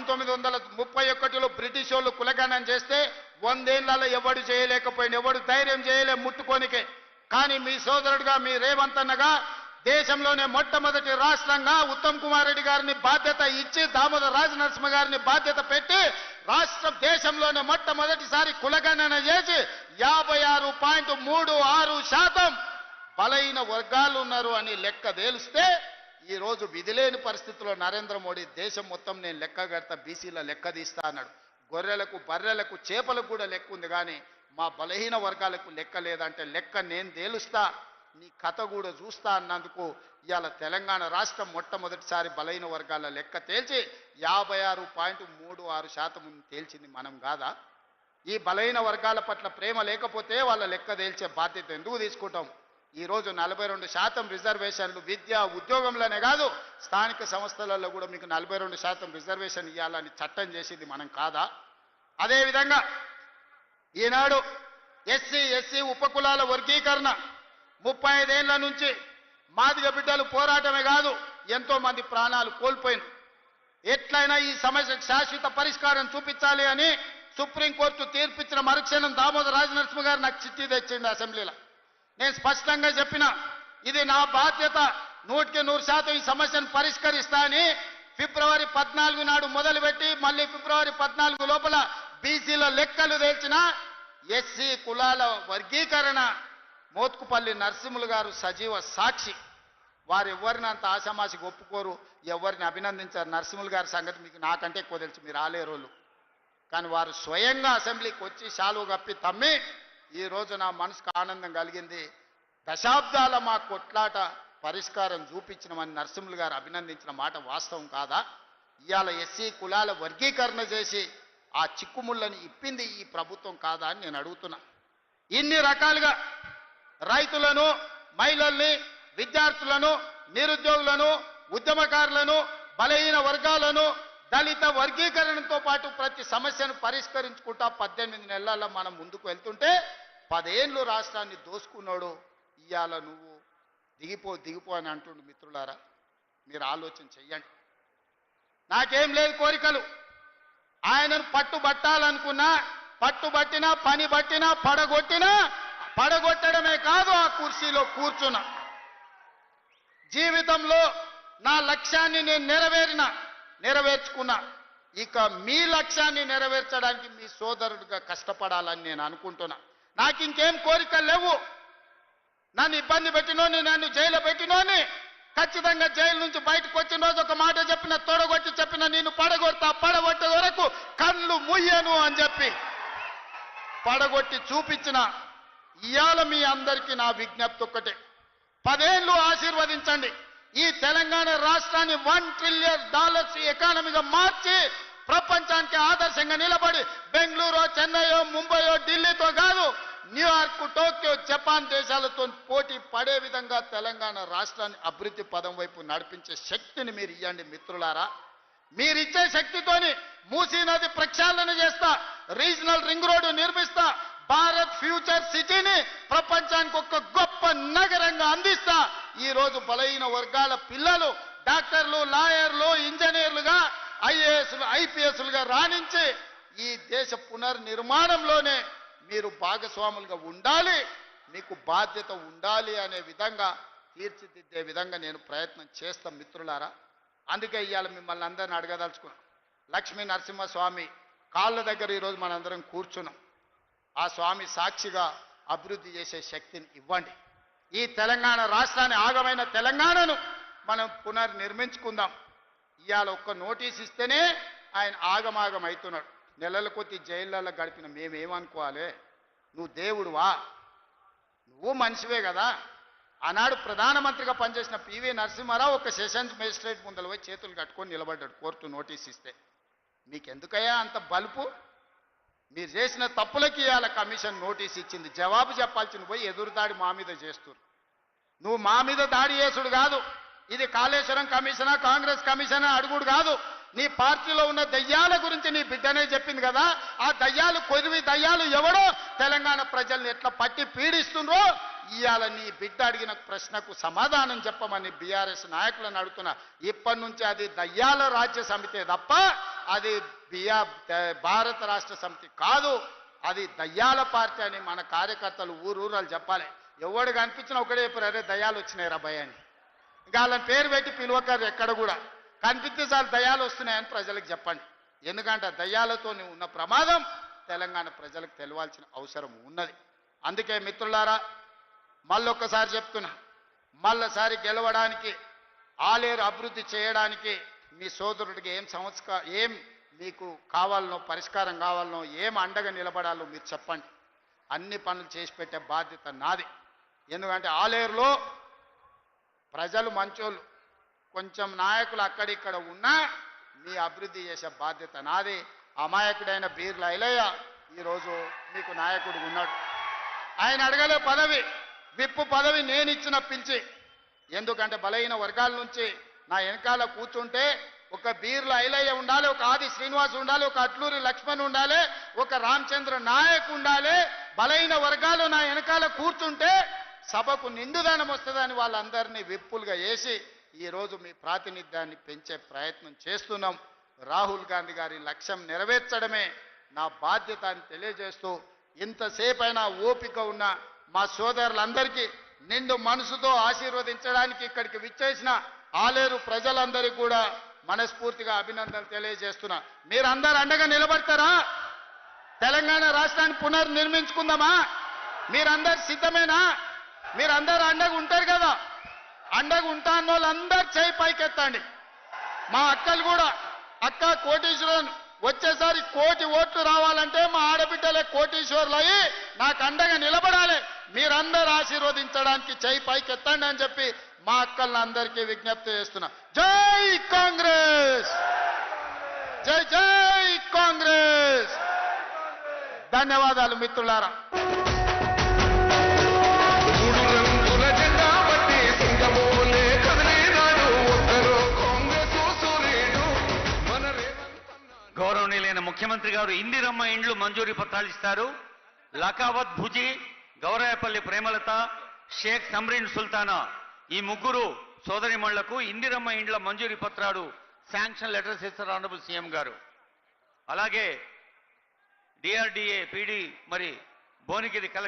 1931లో British వాళ్ళు కులగణన చేస్తే 100 ఏళ్లలో ఎవడు చేయలేకపోయింది, ఎవడు ధైర్యం చేయలే ముట్టుకోనికే. కానీ మీ సోదరుడుగా మీ రేవంత్ అన్నగా దేశంలోనే మొట్టమొదటి రాష్ట్రంగా ఉత్తమ్ కుమార్ రెడ్డి గారిని బాధ్యత ఇచ్చి దామోదర్ రాజనరసింహ గారిని బాధ్యత పెట్టి దేశంలోనే మొట్టమొదటిసారి కులగణన చేసి 56.36% బలైన వర్గాలు ఉన్నారు అని లెక్క తేలిస్తే ఈ రోజు విధిలేని పరిస్థితుల్లో నరేంద్ర మోడీ దేశం మొత్తం నేను లెక్క కడతా, బీసీల లెక్క తీస్తా అన్నాడు. గొర్రెలకు బర్రెలకు చేపలకు కూడా లెక్క ఉంది, కానీ మా బలహీన వర్గాలకు లెక్క లేదంటే లెక్క నేను తేలుస్తా, నీ కథ కూడా చూస్తా అన్నందుకు ఇవాళ తెలంగాణ రాష్ట్రం మొట్టమొదటిసారి బలహీన వర్గాల లెక్క తేల్చి 56.36% తేల్చింది మనం కాదా? ఈ బలహీన వర్గాల పట్ల ప్రేమ లేకపోతే వాళ్ళ లెక్క తేల్చే బాధ్యత ఎందుకు తీసుకుంటాం? ఈరోజు 42% రిజర్వేషన్లు విద్య ఉద్యోగంలోనే కాదు స్థానిక సంస్థలలో కూడా మీకు 42% రిజర్వేషన్ ఇవ్వాలని చట్టం చేసింది మనం కాదా? అదేవిధంగా ఈనాడు ఎస్సీ ఉపకులాల వర్గీకరణ 35 ఏళ్ల నుంచి మాదిగ బిడ్డలు పోరాటమే కాదు ఎంతో మంది ప్రాణాలు కోల్పోయిన. ఎట్లయినా ఈ సమస్యకు శాశ్వత పరిష్కారం చూపించాలి అని సుప్రీంకోర్టు తీర్పిచ్చిన మరుక్షణం దామోదర్ రాజనరసింహ గారు నాకు చిట్టి తెచ్చింది అసెంబ్లీలో. నేను స్పష్టంగా చెప్పిన, ఇది నా బాధ్యత, 100% ఈ సమస్యను పరిష్కరిస్తా అని ఫిబ్రవరి 14 నాడు మొదలుపెట్టి మళ్ళీ ఫిబ్రవరి 14 లోపల బీసీల లెక్కలు తేల్చిన ఎస్సీ కులాల వర్గీకరణ మోత్కుపల్లి నరసింహులు గారు సజీవ సాక్షి. వారు ఎవరిని అంత ఆశామాషికి ఒప్పుకోరు, ఎవరిని అభినందించారు. నరసింహులు గారి సంగతి మీకు నాకంటే ఎక్కువ తెలుసు, మీరు ఆలేరోళ్ళు. కానీ వారు స్వయంగా అసెంబ్లీకి వచ్చి శాలువ కప్పి తమ్మి ఈ రోజు నా మనసుకు ఆనందం కలిగింది, దశాబ్దాల మా కొట్లాట పరిష్కారం చూపించినమని నరసింహులు గారు అభినందించిన మాట వాస్తవం కాదా? ఇవాళ ఎస్సీ కులాల వర్గీకరణ చేసి ఆ చిక్కుముళ్ళని ఇప్పింది ఈ ప్రభుత్వం కాదా అని నేను అడుగుతున్నా. ఇన్ని రకాలుగా రైతులను, మహిళల్ని, విద్యార్థులను, నిరుద్యోగులను, ఉద్యమకారులను, బలహీన వర్గాలను, దళిత వర్గీకరణతో పాటు ప్రతి సమస్యను పరిష్కరించుకుంటా 18 నెలల్లో మనం ముందుకు వెళ్తుంటే 10 ఏళ్ళు రాష్ట్రాన్ని దోసుకున్నాడు. ఇవాళ నువ్వు దిగిపో అని అంటుండు. మిత్రులారా, మీరు ఆలోచన చెయ్యండి. నాకేం లేదు కోరికలు, ఆయనను పట్టుబట్టాలనుకున్నా, పట్టుబట్టినా, పని బట్టినా, పడగొట్టడమే కాదు ఆ కుర్చీలో కూర్చున్నా. జీవితంలో నా లక్ష్యాన్ని నేను నెరవేర్చుకున్నా. ఇక మీ లక్ష్యాన్ని నెరవేర్చడానికి మీ సోదరుడిగా కష్టపడాలని నేను అనుకుంటున్నా. నాకు ఇంకేం కోరికలు లేవు. నన్ను ఇబ్బంది పెట్టినోని, నన్ను జైలు పెట్టినోని ఖచ్చితంగా జైలు నుంచి బయటకు వచ్చిన రోజు ఒక మాట చెప్పిన, తొడగొట్టి చెప్పిన, నేను పడగొట్టే వరకు కళ్ళు ముయ్యను అని చెప్పి పడగొట్టి చూపించిన. ఇవాళ మీ అందరికీ నా విజ్ఞప్తి ఒక్కటే, 10 ఏళ్ళు ఆశీర్వదించండి. ఈ తెలంగాణ రాష్ట్రాన్ని $1 ట్రిలియన్ ఎకానమీగా మార్చి ప్రపంచానికి ఆదర్శంగా నిలబడి బెంగళూరు, చెన్నైయో, ముంబైయో, ఢిల్లీతో కాదు న్యూయార్క్, టోక్యో, జపాన్ దేశాలతో పోటీ పడే విధంగా తెలంగాణ రాష్ట్రాన్ని అభివృద్ధి పదం వైపు నడిపించే శక్తిని మీరు ఇవ్వండి మిత్రులారా. మీరిచ్చే శక్తితోని మూసీ నది ప్రక్షాళన చేస్తా, రీజనల్ రింగ్ రోడ్డు నిర్మిస్తా, భారత్ ఫ్యూచర్ సిటీని ప్రపంచానికి ఒక గొప్ప నగరంగా అందిస్తా. ఈ రోజు బలహీన వర్గాల పిల్లలు డాక్టర్లు, లాయర్లు, ఇంజనీర్లుగా, ఐఏఎస్లు, ఐపీఎస్లుగా రాణించి ఈ దేశ పునర్నిర్మాణంలోనే మీరు భాగస్వాములుగా ఉండాలి, మీకు బాధ్యత ఉండాలి అనే విధంగా తీర్చిదిద్దే విధంగా నేను ప్రయత్నం చేస్తాం మిత్రులారా. అందుకే ఇవాళ మిమ్మల్ని అందరిని అడగదలుచుకున్నాం. లక్ష్మీ నరసింహస్వామి కాళ్ళ దగ్గర ఈరోజు మనందరం కూర్చున్నాం. ఆ స్వామి సాక్షిగా అభివృద్ధి చేసే శక్తిని ఇవ్వండి. ఈ తెలంగాణ రాష్ట్రాన్ని, ఆగమైన తెలంగాణను మనం పునర్నిర్మించుకుందాం. ఇవాళ ఒక్క నోటీస్ ఇస్తేనే ఆయన ఆగమాగం అవుతున్నాడు. నెలల కొద్ది జైళ్ళల్లో గడిపిన మేమేమనుకోవాలి? నువ్వు దేవుడువా? నువ్వు మనిషివే కదా. ఆనాడు ప్రధానమంత్రిగా పనిచేసిన పివి నరసింహారావు ఒక సెషన్స్ మేజిస్ట్రేట్ ముందర పోయి చేతులు కట్టుకొని నిలబడ్డాడు కోర్టు నోటీస్ ఇస్తే. మీకెందుకయ్యా అంత బలుపు? మీరు చేసిన తప్పులకి ఇవాళ కమిషన్ నోటీస్ ఇచ్చింది, జవాబు చెప్పాల్సింది పోయి ఎదురుదాడి మా మీద చేస్తున్నారు. నువ్వు మా మీద దాడి చేసుడు కాదు, ఇది కాళేశ్వరం కమిషనా, కాంగ్రెస్ కమిషనా అడుగుడు కాదు. నీ పార్టీలో ఉన్న దయ్యాల గురించి నీ బిడ్డనే చెప్పింది కదా. ఆ దయ్యాలు, కొరివి దయ్యాలు ఎవడో తెలంగాణ ప్రజల్ని ఎట్లా పట్టి పీడిస్తుండ్రో ఇవాళ నీ బిడ్డ అడిగిన ప్రశ్నకు సమాధానం చెప్పమని బీఆర్ఎస్ నాయకులను అడుగుతున్నా. ఇప్పటి నుంచి అది దయ్యాల రాజ్య సమితే తప్ప అది భారత రాష్ట్ర సమితి కాదు, అది దయ్యాల పార్టీ అని మన కార్యకర్తలు ఊరూరాలు చెప్పాలి. ఎవడు కనిపించినా ఒకటే చెప్పారు, అరే దయ్యాలు వచ్చినాయి రా భయ అని. ఇంకా వాళ్ళని పేరు పెట్టి పిలువకారు ఎక్కడ కూడా. కనిపిస్తే చాలు దయ్యాలు వస్తున్నాయని ప్రజలకు చెప్పండి. ఎందుకంటే దయ్యాలతో ఉన్న ప్రమాదం తెలంగాణ ప్రజలకు తెలవాల్సిన అవసరం ఉన్నది. అందుకే మిత్రులారా, మళ్ళొక్కసారి చెప్తున్నా, మళ్ళీసారి గెలవడానికి, ఆలేరు అభివృద్ధి చేయడానికి మీ సోదరుడికి ఏం మీకు కావాలనో, పరిష్కారం కావాలనో, ఏం అండగా నిలబడాలో మీరు చెప్పండి. అన్ని పనులు చేసి పెట్టే బాధ్యత నాది. ఎందుకంటే ఆలేరులో ప్రజలు మంచోళ్ళు, కొంచెం నాయకులు అక్కడిక్కడ ఉన్నా మీ అభివృద్ధి చేసే బాధ్యత నాది. అమాయకుడైన బీర్ల ఐలయ్య ఈరోజు మీకు నాయకుడు ఉన్నాడు. ఆయన అడగలే పదవి, విప్పు పదవి నేను ఇచ్చిన పిలిచి. ఎందుకంటే బలహీన వర్గాల నుంచి నా వెనకాల కూర్చుంటే ఒక బీర్ల ఐలయ్య ఉండాలి, ఒక ఆది శ్రీనివాస్ ఉండాలి, ఒక అట్లూరి లక్ష్మణ్ ఉండాలి, ఒక రామచంద్ర నాయక్ ఉండాలి. బలహీన వర్గాలు నా వెనకాల కూర్చుంటే సభకు నిండుదనం వస్తుందని వాళ్ళందరినీ విప్పులుగా వేసి ఈరోజు మీ ప్రాతినిధ్యాన్ని పెంచే ప్రయత్నం చేస్తున్నాం. రాహుల్ గాంధీ గారి లక్ష్యం నెరవేర్చడమే నా బాధ్యత అని తెలియజేస్తూ, ఇంతసేపైనా ఓపిక ఉన్న మా సోదరులందరికీ నిండు మనసుతో ఆశీర్వదించడానికి ఇక్కడికి విచ్చేసిన ఆలేరు ప్రజలందరికీ కూడా మనస్ఫూర్తిగా అభినందనలు తెలియజేస్తున్నా. మీరందరూ అండగా నిలబడతారా? తెలంగాణ రాష్ట్రాన్ని పునర్నిర్మించుకుందామా? మీరందరు సిద్ధమేనా? మీరందరూ అండగా ఉంటారు కదా? అండగా ఉంటా అన్న వాళ్ళందరూ చేయి పైకెత్తండి. మా అక్కలు కూడా, అక్క కోటీశ్వరులను వచ్చేసారి 1 కోటి ఓట్లు రావాలంటే మా ఆడబిడ్డలే కోటీశ్వరులు అయ్యి నాకు అండగా నిలబడాలి. మీరందరూ ఆశీర్వదించడానికి చేయి పైకెత్తండి అని చెప్పి మా అక్కలందరికీ విజ్ఞప్తి చేస్తున్నా. జై కాంగ్రెస్, జై జై కాంగ్రెస్. ధన్యవాదాలు మిత్రులారా. గౌరవనీయులైన ముఖ్యమంత్రి గారు ఇందిరమ్మ ఇండ్లు మంజూరీ పత్రాలు ఇస్తారు. లకావత్ భుజి, గౌరాయపల్లి ప్రేమలత, షేక్ సమ్రీన్ సుల్తానా ఈ ముగ్గురు సోదరిమణులకు ఇందిరమ్మ ఇండ్ల మంజూరీ పత్రాలు శాంక్షన్ లెటర్స్ ఇస్తారు ఆనరబుల్ సీఎం గారు. అలాగే డిఆర్డీఏ పీడీ మరి భువనగిరి కలెక్టర్